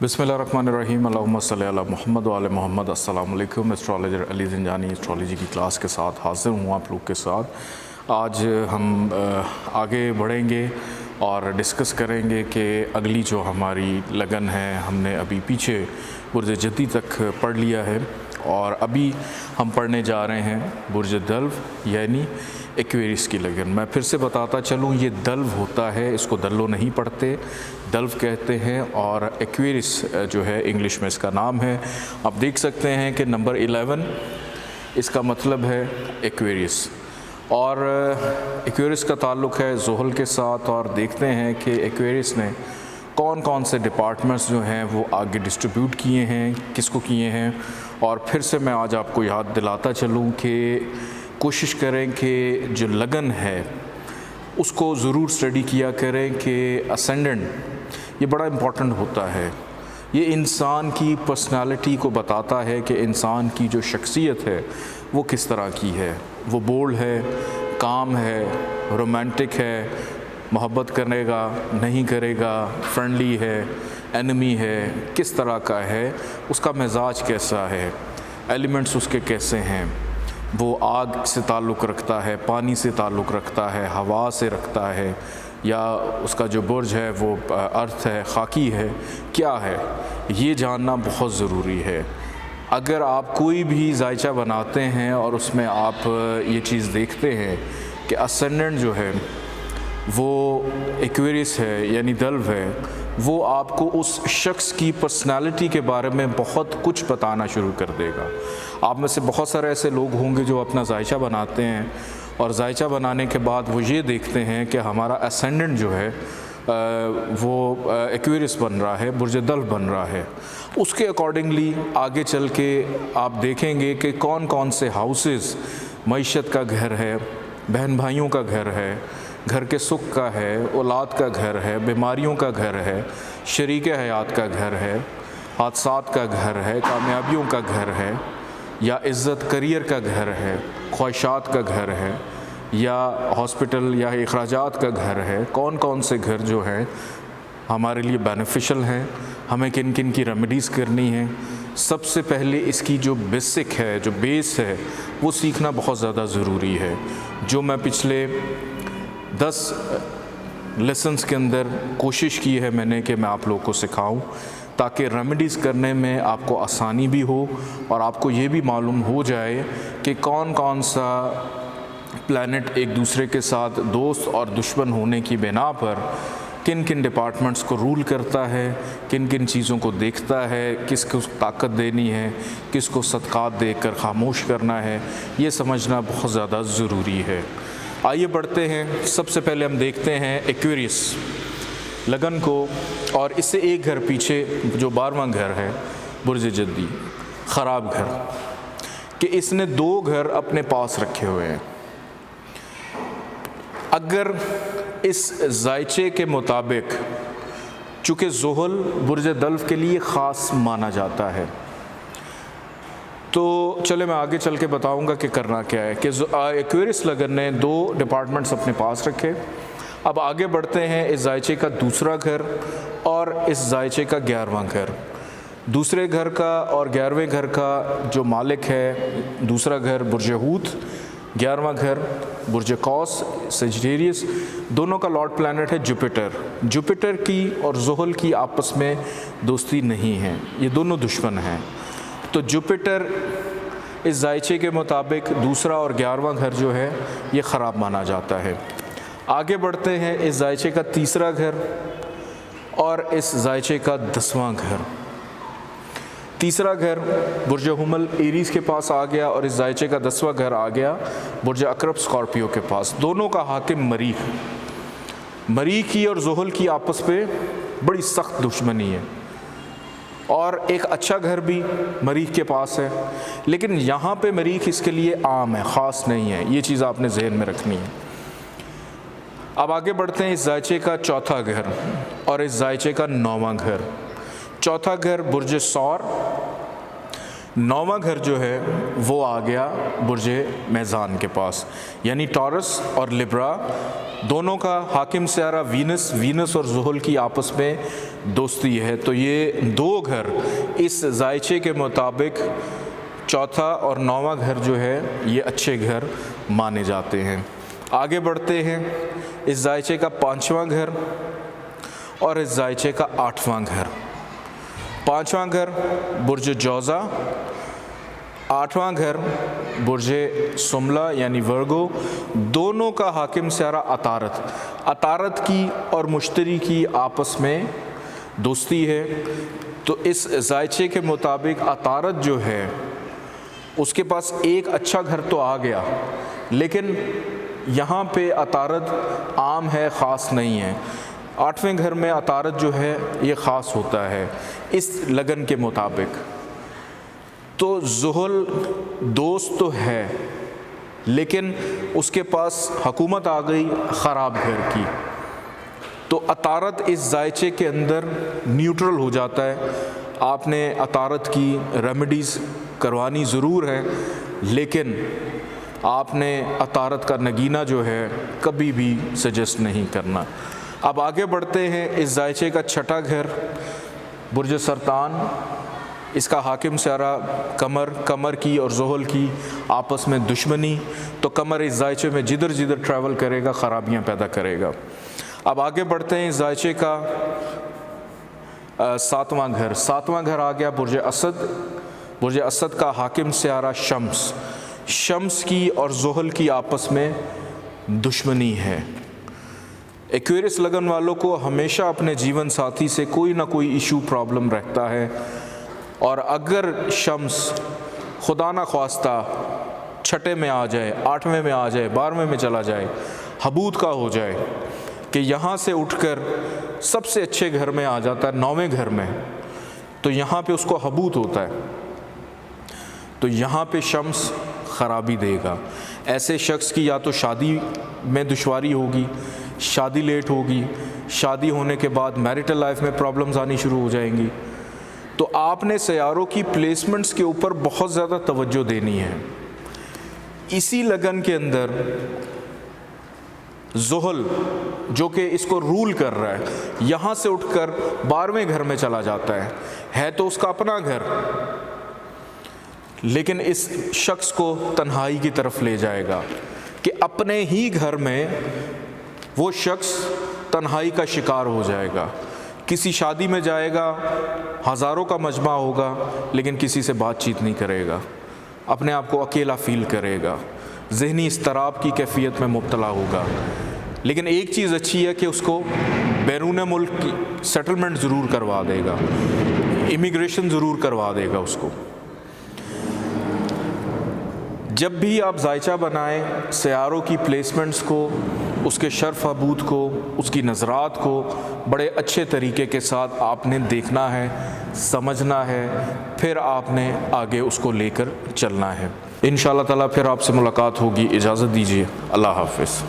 बिस्मिल्लाहिर्रहमानिर्रहीम अल्लाहुम्मा सल्ली अला मुहम्मद व आले मोहम्मद। अस्सलाम वालेकुम। एस्ट्रोलॉजर अली ज़िंजानी एस्ट्रोलॉजी की क्लास के साथ हाज़िर हूँ आप लोग के साथ। आज हम आगे बढ़ेंगे और डिस्कस करेंगे कि अगली जो हमारी लगन है, हमने अभी पीछे बुर्ज जद्दी तक पढ़ लिया है और अभी हम पढ़ने जा रहे हैं बुर्ज दल्व यानी एक्वेरियस की लगन। मैं फिर से बताता चलूँ, ये दल्व होता है, इसको दल्लो नहीं पढ़ते, दल्व कहते हैं। और एक्वेरियस जो है इंग्लिश में इसका नाम है। आप देख सकते हैं कि नंबर 11 इसका मतलब है एक्वेरियस, और एक्वेरियस का ताल्लुक़ है ज़ोहल के साथ। और देखते हैं कि एक्वेरियस ने कौन कौन से डिपार्टमेंट्स जो हैं वो आगे डिस्ट्रीब्यूट किए हैं, किसको किए हैं। और फिर से मैं आज आपको याद दिलाता चलूँ कि कोशिश करें कि जो लगन है उसको ज़रूर स्टडी किया करें कि असेंडेंट ये बड़ा इम्पॉर्टेंट होता है। ये इंसान की पर्सनालिटी को बताता है कि इंसान की जो शख्सियत है वो किस तरह की है। वो बोल्ड है, काम है, रोमांटिक है, मोहब्बत करेगा नहीं करेगा, फ्रेंडली है, एनिमी है, किस तरह का है, उसका मिजाज कैसा है, एलिमेंट्स उसके कैसे हैं। वो आग से ताल्लुक़ रखता है, पानी से ताल्लुक़ रखता है, हवा से रखता है, या उसका जो बुर्ज है वो अर्थ है, खाकी है, क्या है, ये जानना बहुत ज़रूरी है। अगर आप कोई भी जायचा बनाते हैं और उसमें आप ये चीज़ देखते हैं कि असेंडेंट जो है वो एक्वेरियस है यानी दल्व है, वो आपको उस शख्स की पर्सनालिटी के बारे में बहुत कुछ बताना शुरू कर देगा। आप में से बहुत सारे ऐसे लोग होंगे जो अपना जायचा बनाते हैं और जायचा बनाने के बाद वो ये देखते हैं कि हमारा असेंडेंट जो है वो एक्वेरियस बन रहा है, बुर्ज दल्व बन रहा है। उसके अकॉर्डिंगली आगे चल के आप देखेंगे कि कौन कौन से हाउसेस मईशत का घर है, बहन भाइयों का घर है, घर के सुख का है, औलाद का घर है, बीमारियों का घर है, शरीक हयात का घर है, हादसात का घर है, कामयाबियों का घर है, या इज़्ज़त करियर का घर है, ख्वाहिशात का घर है, या हॉस्पिटल या अखराजात का घर है। कौन कौन से घर जो हैं हमारे लिए बेनिफिशियल हैं, हमें किन किन की रेमेडीज़ करनी है। सबसे पहले इसकी जो बेसिक है, जो बेस है, वो सीखना बहुत ज़्यादा ज़रूरी है, जो मैं पिछले 10 लेसन्स के अंदर कोशिश की है मैंने कि मैं आप लोगों को सिखाऊं, ताकि रेमेडीज़ करने में आपको आसानी भी हो और आपको ये भी मालूम हो जाए कि कौन कौन सा प्लैनेट एक दूसरे के साथ दोस्त और दुश्मन होने की बिना पर किन किन डिपार्टमेंट्स को रूल करता है, किन किन चीज़ों को देखता है, किसको ताकत देनी है, किसको सदक़ात देकर खामोश करना है, ये समझना बहुत ज़्यादा ज़रूरी है। आइए बढ़ते हैं। सबसे पहले हम देखते हैं एक्वेरियस लगन को, और इससे एक घर पीछे जो 12वां घर है बुर्ज जद्दी, ख़राब घर, कि इसने 2 घर अपने पास रखे हुए हैं। अगर इस जायचे के मुताबिक, चूँकि ज़ोहल बुर्ज दल्व के लिए ख़ास माना जाता है, तो चले मैं आगे चल के बताऊँगा कि करना क्या है। कि एक्वेरियस लगन ने 2 डिपार्टमेंट्स अपने पास रखे। अब आगे बढ़ते हैं। इस जायचे का दूसरा घर और इस जायचे का 11वां घर। दूसरे घर का और 11वें घर का जो मालिक है, दूसरा घर बुर्ज हूत, 11वां घर बुर्ज कौस सजिटेरियस, दोनों का लॉर्ड प्लैनेट है जुपिटर। जुपिटर की और ज़ोहल की आपस में दोस्ती नहीं है, ये दोनों दुश्मन हैं। तो जुपिटर इस जायचे के मुताबिक दूसरा और 11वां घर जो है ये ख़राब माना जाता है। आगे बढ़ते हैं। इस जायचे का तीसरा घर और इस जायचे का 10वां घर। तीसरा घर बुर्ज हुमल एरीज़ के पास आ गया और इस जायचे का 10वां घर आ गया बुर्ज अकरब स्कॉर्पियो के पास। दोनों का हाकिम मरीख। मरीख की और ज़ोहल की आपस पे बड़ी सख्त दुश्मनी है, और एक अच्छा घर भी मरीख के पास है, लेकिन यहाँ पे मरीख इसके लिए आम है, ख़ास नहीं है। ये चीज़ आपने जहन में रखनी है। अब आगे बढ़ते हैं। इस जायचे का 4था घर और इस जायचे का 9वां घर। चौथा घर बुर्ज सौर, 9واں گھر جو ہے وہ آ گیا برج میزان کے پاس، یعنی ٹورس اور لبرا دونوں کا حاکم سیارہ وینس اور زحل کی آپس میں دوستی ہے، تو یہ 2 گھر اس ذائچے کے مطابق چوتھا اور 9واں گھر جو ہے یہ اچھے گھر مانے جاتے ہیں۔ آگے بڑھتے ہیں، اس ذائچے کا 5واں گھر اور اس ذائچے کا 8واں گھر۔ 5واں گھر برج جوزا، 8واں گھر برج سملا یعنی ورگو، دونوں کا حاکم سیارہ عطارد کی اور مشتری کی آپس میں دوستی ہے، تو اس ذائچے کے مطابق عطارد جو ہے اس کے پاس ایک اچھا گھر تو آ گیا، لیکن یہاں پہ عطارد عام ہے، خاص نہیں ہے۔ 8ویں گھر میں عطارد جو ہے یہ خاص ہوتا ہے اس لگن کے مطابق۔ تو زحل دوست تو ہے، لیکن اس کے پاس حکومت آ گئی خراب گھر کی، تو عطارد اس ذائچے کے اندر نیوٹرل ہو جاتا ہے۔ آپ نے عطارد کی ریمیڈیز کروانی ضرور ہے، لیکن آپ نے عطارد کا نگینہ جو ہے کبھی بھی سجیسٹ نہیں کرنا۔ اب آگے بڑھتے ہیں، اس ذائچے کا 6واں گھر برج سرطان، اس کا حاکم سیارہ قمر کی اور زحل کی آپس میں دشمنی، تو قمر اس ذائچے میں جدھر ٹریول کرے گا خرابیاں پیدا کرے گا۔ اب آگے بڑھتے ہیں، اس ذائچے کا 7واں گھر آ گیا برج اسد کا حاکم سیارہ شمس کی اور زحل کی آپس میں دشمنی ہے۔ ایکویرس لگن والوں کو ہمیشہ اپنے جیون ساتھی سے کوئی نہ کوئی ایشو پرابلم رہتا ہے، اور اگر شمس خدا نہ خواستہ 6 میں آ جائے، 8ویں میں آ جائے، 12ویں میں چلا جائے، حبود کا ہو جائے کہ یہاں سے اٹھ کر سب سے اچھے گھر میں آ جاتا ہے 9ویں گھر میں، تو یہاں پہ اس کو حبود ہوتا ہے، تو یہاں پہ شمس خرابی دے گا۔ ایسے شخص کی یا تو شادی میں دشواری ہوگی، شادی لیٹ ہوگی، شادی ہونے کے بعد میرٹل لائف میں پرابلمز آنی شروع ہو جائیں گی۔ تو آپ نے سیاروں کی پلیسمنٹس کے اوپر بہت زیادہ توجہ دینی ہے۔ اسی لگن کے اندر زحل جو کہ اس کو رول کر رہا ہے، یہاں سے اٹھ کر 12ویں گھر میں چلا جاتا ہے تو اس کا اپنا گھر، لیکن اس شخص کو تنہائی کی طرف لے جائے گا کہ اپنے ہی گھر میں وہ شخص تنہائی کا شکار ہو جائے گا۔ کسی شادی میں جائے گا، ہزاروں کا مجمع ہوگا، لیکن کسی سے بات چیت نہیں کرے گا، اپنے آپ کو اکیلا فیل کرے گا، ذہنی اضطراب کی کیفیت میں مبتلا ہوگا۔ لیکن ایک چیز اچھی ہے کہ اس کو بیرون ملک کی سیٹلمنٹ ضرور کروا دے گا، امیگریشن ضرور کروا دے گا اس کو۔ جب بھی آپ ذائچہ بنائیں، سیاروں کی پلیسمنٹس کو، اس کے شرف حبود کو، اس کی نظرات کو بڑے اچھے طریقے کے ساتھ آپ نے دیکھنا ہے، سمجھنا ہے، پھر آپ نے آگے اس کو لے کر چلنا ہے۔ انشاءاللہ تعالیٰ پھر آپ سے ملاقات ہوگی، اجازت دیجیے، اللہ حافظ۔